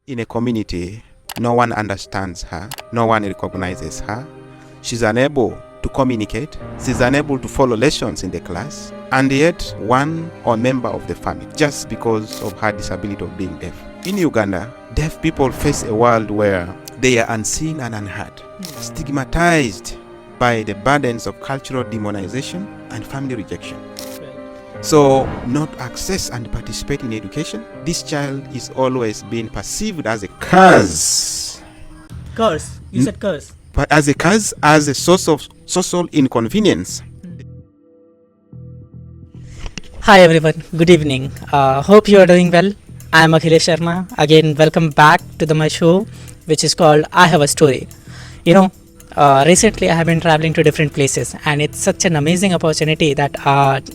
in a community, no one understands her, no one recognizes her. She's unable to communicate, she's unable to follow lessons in the class, and yet one or member of the family, just because of her disability of being deaf. In Uganda, deaf people face a world where they are unseen and unheard, stigmatized by the burdens of cultural demonization and family rejection. So, not access and participate in education. This child is always being perceived as a curse. Curse? You said curse? But as a curse, as a source of social inconvenience. Hi everyone, good evening. Hope you are doing well. I am Akhilesh Sharma. Again, welcome back to my show, which is called I Have a Story. Recently I have been traveling to different places, and it's such an amazing opportunity that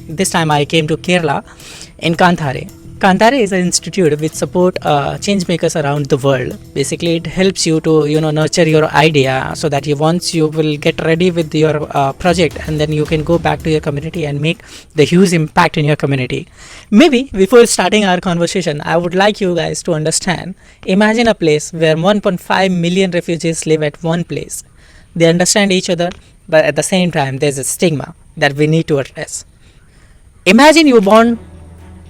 this time I came to Kerala in Kantare. Kantare is an institute which support changemakers around the world. Basically, it helps you to nurture your idea so that once you will get ready with your project, and then you can go back to your community and make the huge impact in your community. Maybe before starting our conversation, I would like you guys to understand. Imagine a place where 1.5 million refugees live at one place. They understand each other, but at the same time, there's a stigma that we need to address. Imagine you born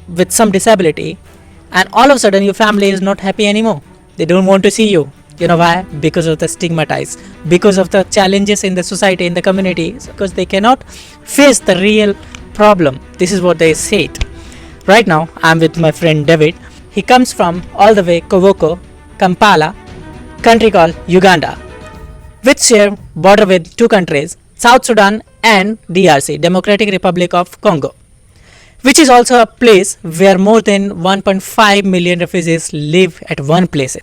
with some disability, and all of a sudden your family is not happy anymore. They don't want to see you. You know why? Because of the stigmatized, because of the challenges in the society, in the community, because they cannot face the real problem. This is what they said. Right now, I'm with my friend David. He comes from all the way Koboko, Kampala, country called Uganda, which share border with two countries, South Sudan and DRC, Democratic Republic of Congo, which is also a place where more than 1.5 million refugees live at one place.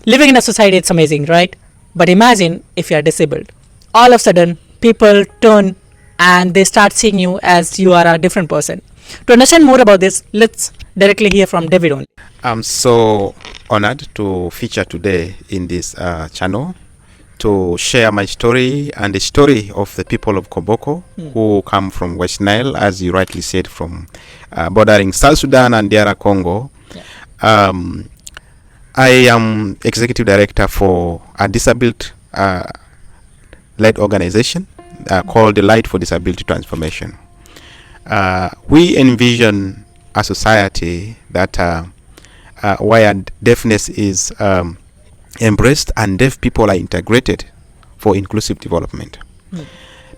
Living in a society, it's amazing, right? But imagine if you are disabled. All of a sudden, people turn and they start seeing you as you are a different person. To understand more about this, let's directly hear from David only. I'm so honored to feature today in this channel, to share my story and the story of the people of Koboko who come from West Nile, as you rightly said, from bordering South Sudan and DR Congo. Yeah. I am executive director for a disabled-led organization called the Light for Disability Transformation. We envision a society that where deafness is embraced and deaf people are integrated for inclusive development.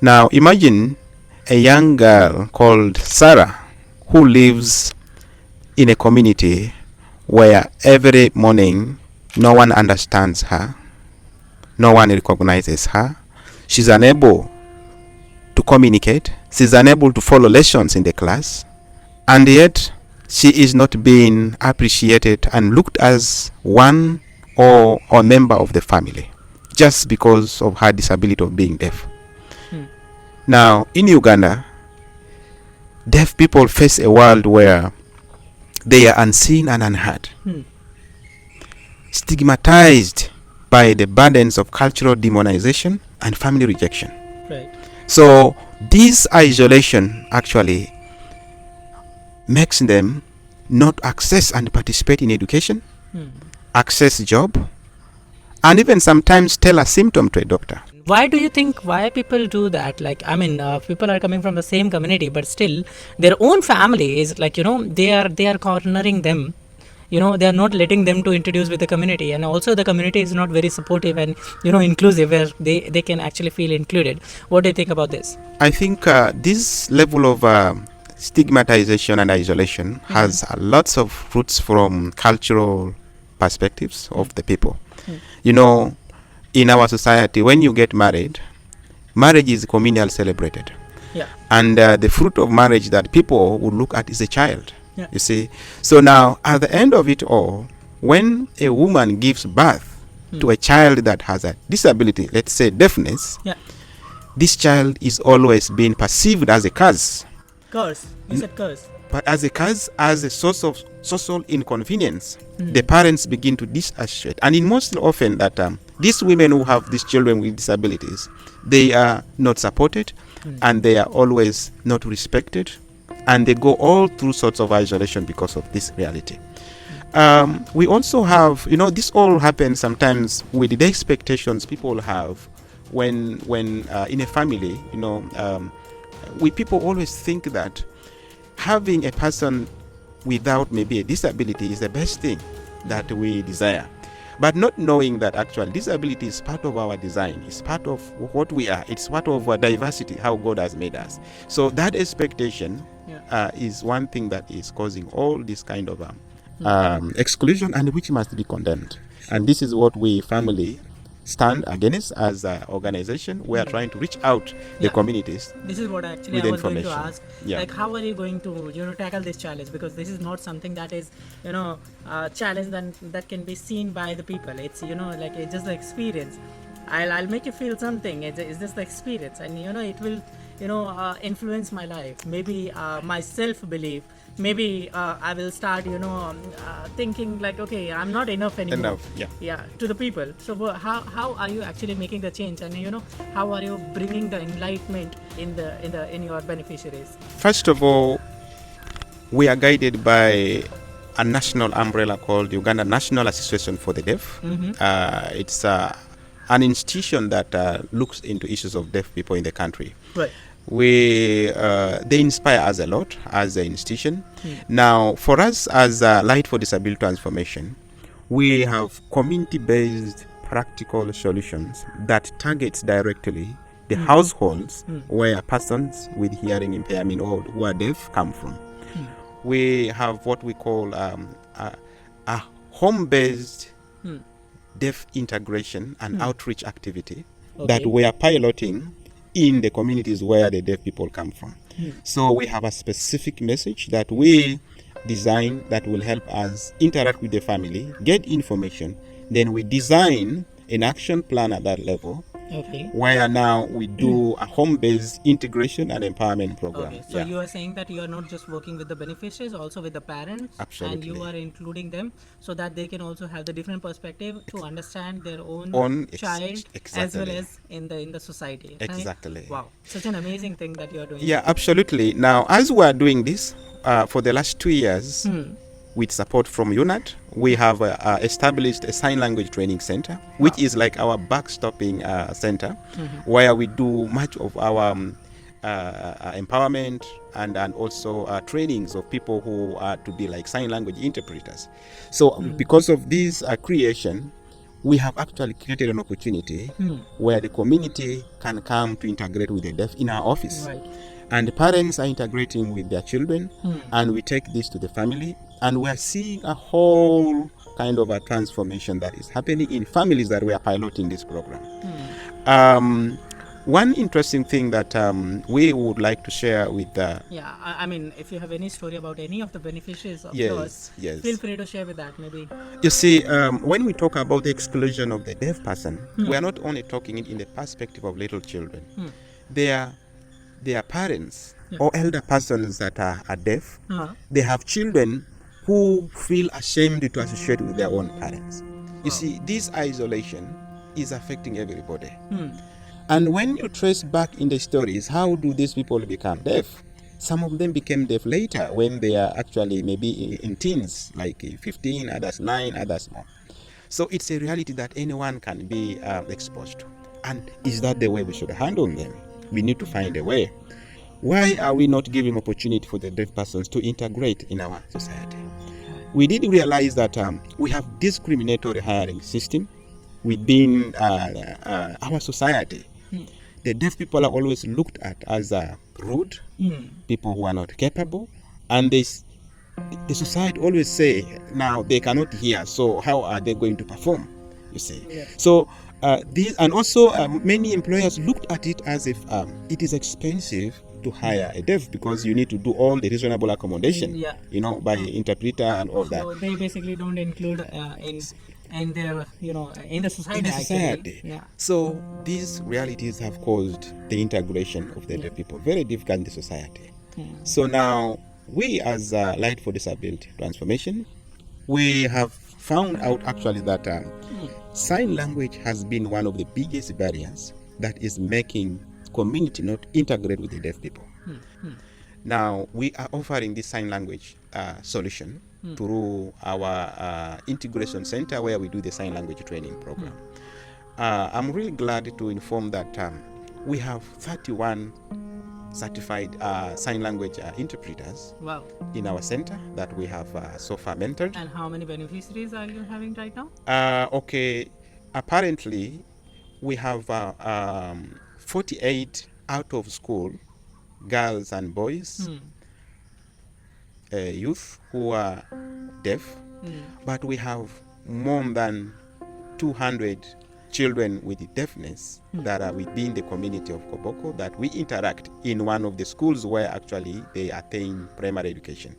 Now imagine a young girl called Sarah who lives in a community where every morning no one understands her, no one recognizes her, she's unable to communicate, she's unable to follow lessons in the class, and yet she is not being appreciated and looked as one or a member of the family, just because of her disability of being deaf. Now, in Uganda, deaf people face a world where they are unseen and unheard, stigmatized by the burdens of cultural demonization and family rejection. Right. So, this isolation actually makes them not access and participate in education, access job, and even sometimes tell a symptom to a doctor. Why do you think why people do that? People are coming from the same community, but still their own family is they are cornering them. They are not letting them to introduce with the community, and also the community is not very supportive and inclusive, where they can actually feel included. What do you think about this? I think this level of stigmatization and isolation has lots of roots from cultural perspectives of the people. In our society, when you get married, marriage is communal celebrated. Yeah. And the fruit of marriage that people would look at is a child. Yeah. You see. So now, at the end of it all, when a woman gives birth to a child that has a disability, let's say deafness, this child is always being perceived as a curse. Curse? You said curse? But as a curse, as a source of social inconvenience, the parents begin to disassociate. And in most often that these women who have these children with disabilities, they are not supported, and they are always not respected, and they go all through sorts of isolation because of this reality. We also have, this all happens sometimes with the expectations people have when in a family. We people always think that having a person without maybe a disability is the best thing that we desire, but not knowing that actually disability is part of our design, it's part of what we are, it's part of our diversity, how God has made us. So that expectation is one thing that is causing all this kind of exclusion, and which must be condemned. And this is what we family stand against as an organization. We are trying to reach out the communities. This is what actually with I was going to information. ask. Yeah. Like, how are you going to tackle this challenge? Because this is not something that is challenge that can be seen by the people. It's like it's just the experience. I'll make you feel something. It's just the experience, and it will influence my life. Maybe my self belief. Maybe I will start thinking like, okay, I'm not enough anymore. To the people. So how are you actually making the change, and how are you bringing the enlightenment in your beneficiaries? First of all, we are guided by a national umbrella called Uganda National Association for the Deaf. It's an institution that looks into issues of deaf people in the country. Right. They inspire us a lot as an institution. Now, for us as Light for Disability Transformation, we have community-based practical solutions that targets directly the households where persons with hearing impairment or who are deaf come from. We have what we call a home-based deaf integration and outreach activity that we are piloting in the communities where the deaf people come from. So we have a specific message that we design that will help us interact with the family, get information, then we design an action plan at that level, where now we do a home-based integration and empowerment program. So you are saying that you are not just working with the beneficiaries, also with the parents. Absolutely. And you are including them so that they can also have the different perspective to understand their own child as well as in the society. Right? Exactly. Wow, such an amazing thing that you are doing. Yeah, absolutely. Now, as we are doing this for the last 2 years, with support from UNAT, we have established a sign language training center, which is like our backstopping center, where we do much of our empowerment and also trainings of people who are to be like sign language interpreters. So because of this creation, we have actually created an opportunity where the community can come to integrate with the deaf in our office. Right. And the parents are integrating with their children, and we take this to the family, and we are seeing a whole kind of a transformation that is happening in families that we are piloting this program. One interesting thing that we would like to share with I mean, if you have any story about any of the beneficiaries of Yes, yours, feel free to share with that maybe. You see, when we talk about the exclusion of the deaf person, we are not only talking it in the perspective of little children. Their parents or elder persons that are deaf, they have children who feel ashamed to associate with their own parents. You see, this isolation is affecting everybody. And when you trace back in the stories, how do these people become deaf? Some of them became deaf later when they are actually maybe in teens, like 15, others 9, others more. So it's a reality that anyone can be exposed to. And is that the way we should handle them? We need to find a way. Why are we not giving opportunity for the deaf persons to integrate in our society? We did realize that we have discriminatory hiring system within our society. The deaf people are always looked at as rude, people who are not capable, and the society always say, now they cannot hear, so how are they going to perform? You see. So and also many employers looked at it as if it is expensive to hire a deaf because you need to do all the reasonable accommodation, by interpreter and all that. So they basically don't include in their in the society. So these realities have caused the integration of the deaf people very difficult in the society. So now we as Light for Disability Transformation, we have found out actually that sign language has been one of the biggest barriers that is making community not integrate with the deaf people. Now we are offering this sign language solution through our integration center where we do the sign language training program. I'm really glad to inform that we have 31 certified sign language interpreters Wow. in our center that we have so far mentored. And how many beneficiaries are you having right now? Okay, apparently we have 48 out of school girls and boys, youth who are deaf, but we have more than 200 children with deafness that are within the community of Koboko that we interact in one of the schools where actually they attain primary education.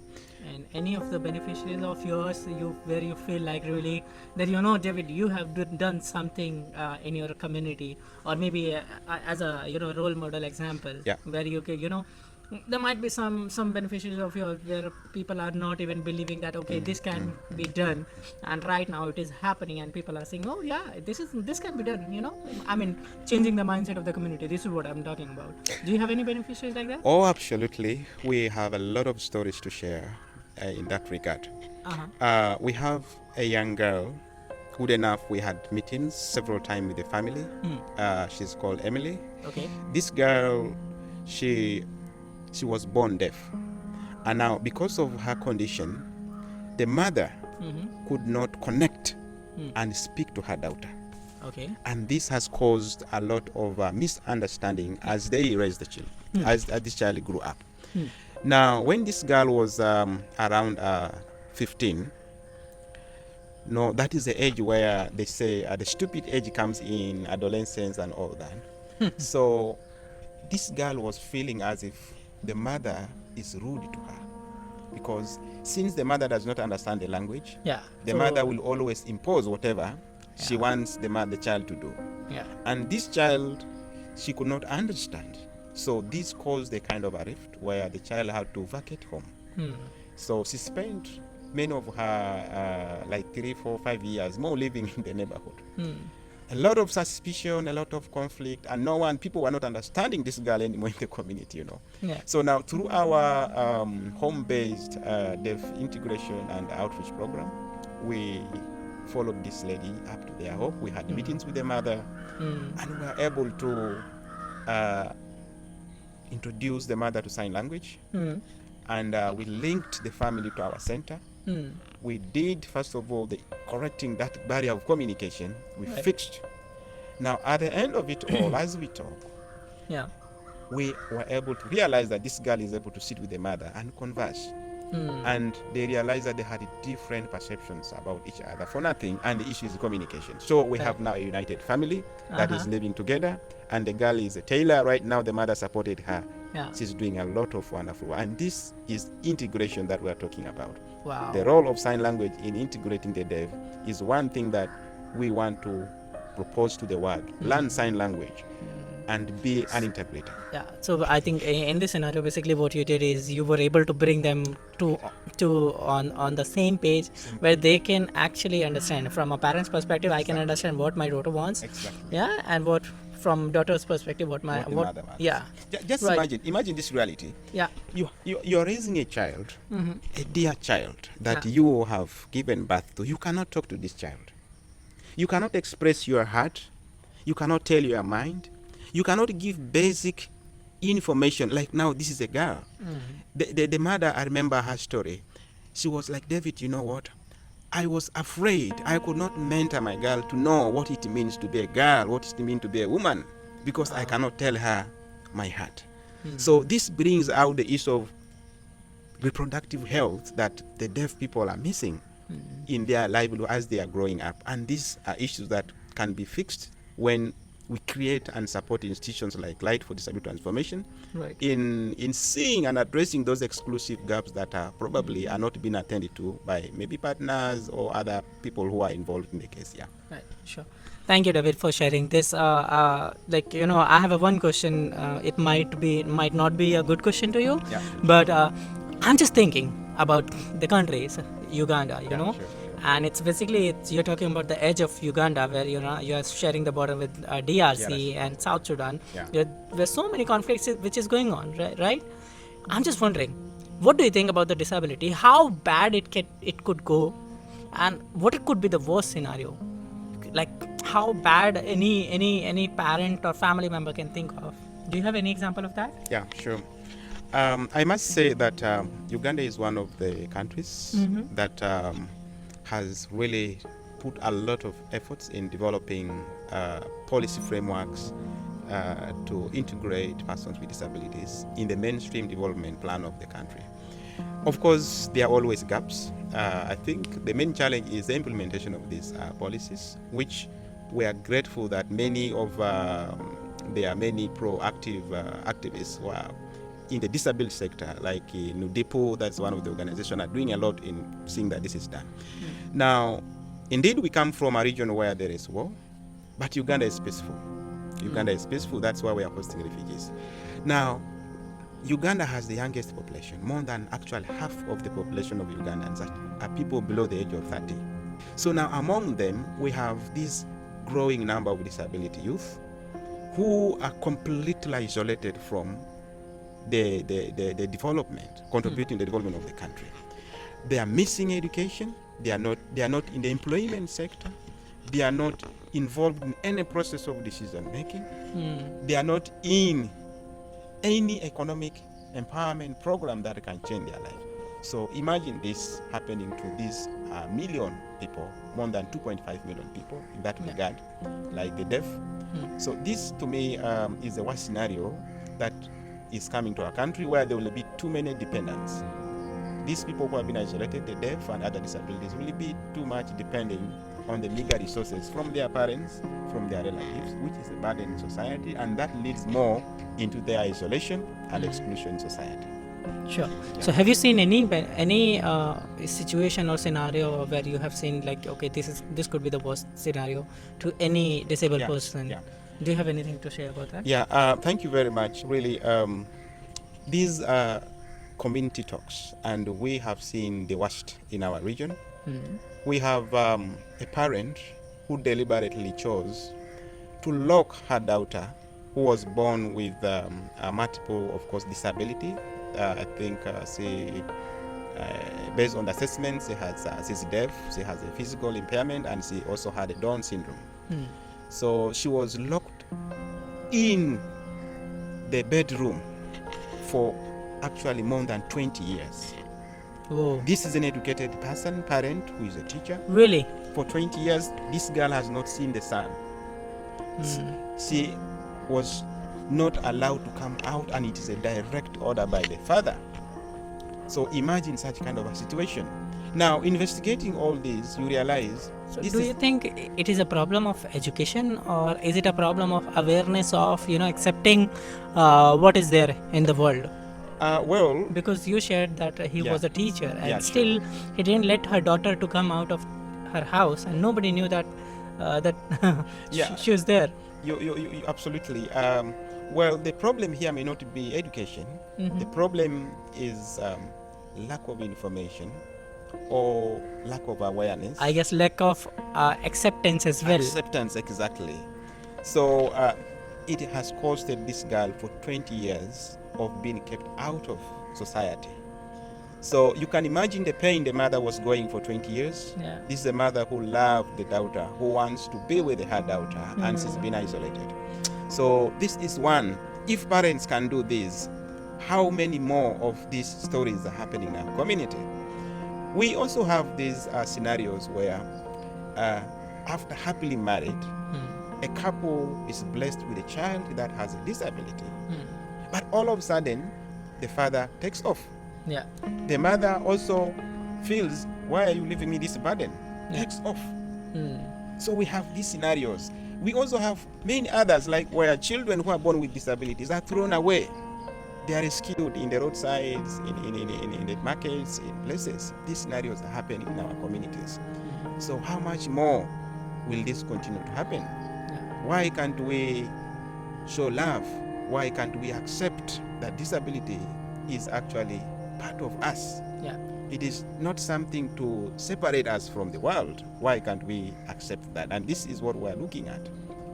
And any of the beneficiaries of yours, where you feel like really that David, you have done something in your community, or maybe as a role model example, where you can there might be some beneficiaries of yours where people are not even believing that this can be done, and right now it is happening, and people are saying, oh yeah, this can be done. I mean, changing the mindset of the community. This is what I'm talking about. Do you have any beneficiaries like that? Oh, absolutely. We have a lot of stories to share in that regard. We have a young girl. Good enough, we had meetings several times with the family. She's called Emily. Okay. This girl, she was born deaf, and now because of her condition, the mother could not connect and speak to her daughter. Okay. And this has caused a lot of misunderstanding as they raised the child, as this child grew up. Now, when this girl was around 15, no, that is the age where they say the stupid age comes in, adolescence and all that. So this girl was feeling as if the mother is rude to her, because since the mother does not understand the language, the mother will always impose whatever she wants the child to do. And this child, she could not understand. So this caused a kind of a rift where the child had to vacate home. So she spent many of her like 3, 4, 5 years more living in the neighborhood. A lot of suspicion, a lot of conflict, and people were not understanding this girl anymore in the community, So now through our home-based deaf integration and outreach program, we followed this lady up to their home. We had meetings with the mother, and we were able to introduce the mother to sign language, and we linked the family to our center. We did, first of all, the correcting that barrier of communication. We fixed. Now, at the end of it all, as we talk, we were able to realize that this girl is able to sit with the mother and converse. And they realized that they had different perceptions about each other for nothing, and the issue is communication. So we have now a united family that is living together, and the girl is a tailor right now. The mother supported her. She's doing a lot of wonderful work, and this is integration that we're talking about. Wow. The role of sign language in integrating the deaf is one thing that we want to propose to the world. Learn sign language and be an interpreter. So I think in this scenario, basically what you did is you were able to bring them to on the same page, where they can actually understand. From a parent's perspective, I can understand what my daughter wants. Exactly. And what from daughter's perspective, what the mother wants. Just Right. imagine this reality. You're raising a child, a dear child that you have given birth to. You cannot talk to this child. You cannot express your heart. You cannot tell your mind. You cannot give basic information. Like now, this is a girl. The mother, I remember her story. She was like, David, you know what? I was afraid I could not mentor my girl to know what it means to be a girl, what it means to be a woman, because I cannot tell her my heart. So this brings out the issue of reproductive health that the deaf people are missing in their livelihood as they are growing up. And these are issues that can be fixed when we create and support institutions like Light for Disability Transformation in seeing and addressing those exclusive gaps that are probably are not being attended to by maybe partners or other people who are involved in the case. Right, sure. Thank you, David, for sharing this. I have a one question. It might not be a good question to you, but I'm just thinking about the countries, Uganda, Sure. And it's basically you're talking about the edge of Uganda, where you are sharing the border with DRC and South Sudan. There's so many conflicts which is going on, right? I'm just wondering, what do you think about the disability? How bad it could go, and what it could be the worst scenario? Like how bad any parent or family member can think of. Do you have any example of that? Yeah, sure. I must say that Uganda is one of the countries that has really put a lot of efforts in developing policy frameworks to integrate persons with disabilities in the mainstream development plan of the country. Of course, there are always gaps. I think the main challenge is the implementation of these policies, which we are grateful that many of there are many proactive activists who are in the disability sector, like Nudipo, that's one of the organizations, are doing a lot in seeing that this is done. Now, indeed, we come from a region where there is war, but Uganda is peaceful. Uganda is peaceful, that's why we are hosting refugees. Now, Uganda has the youngest population. More than actually half of the population of Ugandans are people below the age of 30. So now among them, we have this growing number of disability youth who are completely isolated from the development, contributing to the development of the country. They are missing education. They are not in the employment sector. They are not involved in any process of decision making. They are not in any economic empowerment program that can change their life. So imagine this happening to these million people, more than 2.5 million people in that regard, like the deaf. So this to me is the worst scenario that is coming to our country, where there will be too many dependents. These people who have been isolated, the deaf and other disabilities, will be too much depending on the meager resources from their parents, from their relatives, which is a burden in society, and that leads more into their isolation and exclusion in society. Sure. Yeah. So have you seen any situation or scenario where you have seen like, okay, this could be the worst scenario to any disabled person? Yeah. Do you have anything to share about that? Yeah, thank you very much. Really, these are community talks, and we have seen the worst in our region. We have a parent who deliberately chose to lock her daughter, who was born with a multiple, of course, disability. I think based on the assessments, she's deaf, she has a physical impairment, and she also had a Down syndrome. So she was locked in the bedroom for actually more than 20 years. Oh. This is an educated parent who is a teacher. Really? For 20 years, this girl has not seen the sun. She was not allowed to come out, and it is a direct order by the father. So imagine such kind of a situation. Now, investigating all this, you realize... So do you think it is a problem of education, or is it a problem of awareness of, accepting what is there in the world? Well, because you shared that he was a teacher, and still he didn't let her daughter to come out of her house, and nobody knew that she was there. You absolutely. Well, the problem here may not be education. The problem is lack of information or lack of awareness. I guess lack of acceptance as well. Acceptance, exactly. So it has costed this girl for 20 years of being kept out of society. So you can imagine the pain the mother was going for 20 years. Yeah. This is a mother who loved the daughter, who wants to be with her daughter, and she's been isolated. So this is one. If parents can do this, how many more of these stories are happening in our community? We also have these scenarios where after happily married, a couple is blessed with a child that has a disability. But all of a sudden, the father takes off. Yeah. The mother also feels, why are you leaving me this burden? Takes off. So we have these scenarios. We also have many others, like where children who are born with disabilities are thrown away. They are rescued in the roadsides, in the markets, in places. These scenarios are happening in our communities. So how much more will this continue to happen? Why can't we show love? Why can't we accept that disability is actually part of us? Yeah. It is not something to separate us from the world. Why can't we accept that? And this is what we're looking at.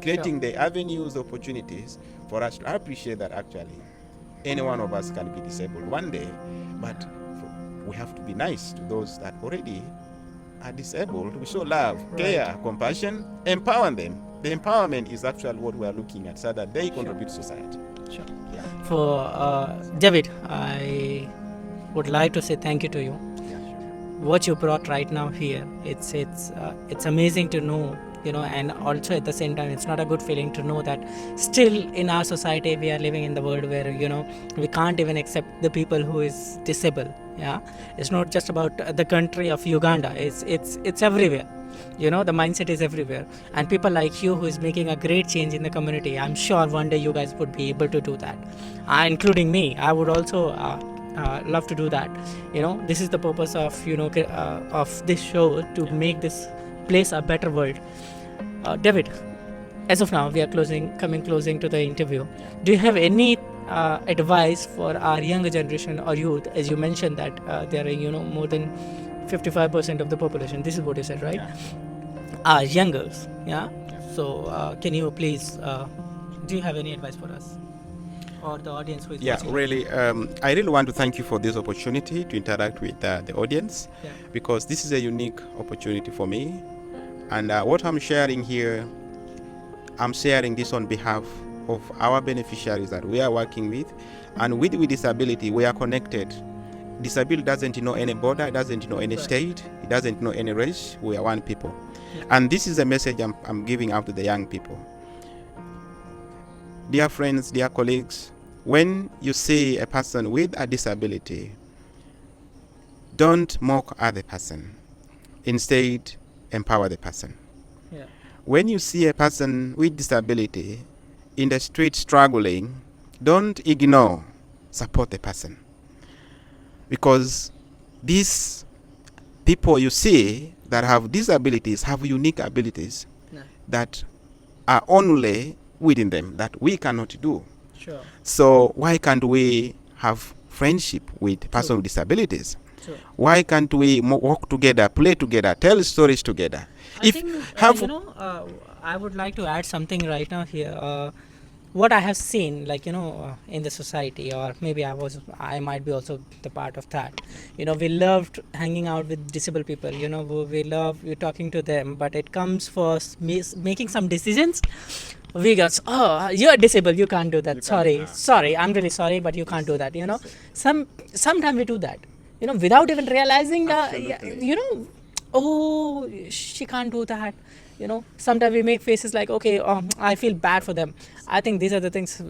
Creating the avenues, opportunities for us to appreciate that actually any one of us can be disabled one day, But we have to be nice to those that already are disabled. We show love, care, compassion, empower them. The empowerment is actually what we are looking at, so that they contribute to society. Sure. Yeah. For David, I would like to say thank you to you. Yeah, sure. What you brought right now here, it's amazing to know, and also at the same time, it's not a good feeling to know that still in our society we are living in the world where we can't even accept the people who is disabled. Yeah, it's not just about the country of Uganda. It's everywhere. The mindset is everywhere, and people like you who is making a great change in the community. I'm sure one day you guys would be able to do that, including me. I would also love to do that. This is the purpose of of this show, to make this place a better world. David, as of now we are coming closing to the interview. Do you have any advice for our younger generation or youth? As you mentioned that there are more than 55% of the population, this is what you said, right? Are youngers. Yeah. So can you please do you have any advice for us or the audience who is watching? Really, I really want to thank you for this opportunity to interact with the audience, because this is a unique opportunity for me. And what I'm sharing here, I'm sharing this on behalf of our beneficiaries that we are working with. And with disability, we are connected. Disability doesn't know any border, it doesn't know any state, it doesn't know any race. We are one people. And this is a message I'm giving out to the young people. Dear friends, dear colleagues, when you see a person with a disability, don't mock other person. Instead, empower the person. When you see a person with disability in the street struggling, don't ignore, support the person. Because these people you see that have disabilities have unique abilities that are only within them that we cannot do. Sure. So why can't we have friendship with persons with disabilities? Sure. Why can't we work together, play together, tell stories together? I would like to add something right now here. What I have seen, in the society, or maybe I might be also the part of that. We loved hanging out with disabled people. We love talking to them, but it comes for making some decisions. We go, oh, you're disabled, you can't do that. Sorry, I'm really sorry, but you can't do that. Sometimes we do that. Without even realizing, oh, she can't do that. Sometimes we make faces like, okay, I feel bad for them. I think these are the things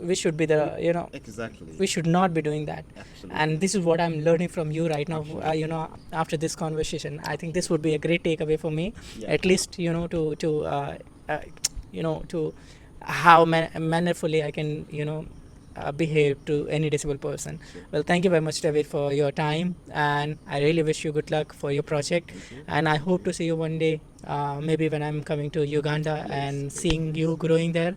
we should be Exactly. we should not be doing that. Absolutely. And this is what I'm learning from you right now. After this conversation, I think this would be a great takeaway for me. At least to how mannerfully I can behave to any disabled person. Well, thank you very much, David, for your time, and I really wish you good luck for your project. And I hope to see you one day, maybe when I'm coming to Uganda and seeing you growing there.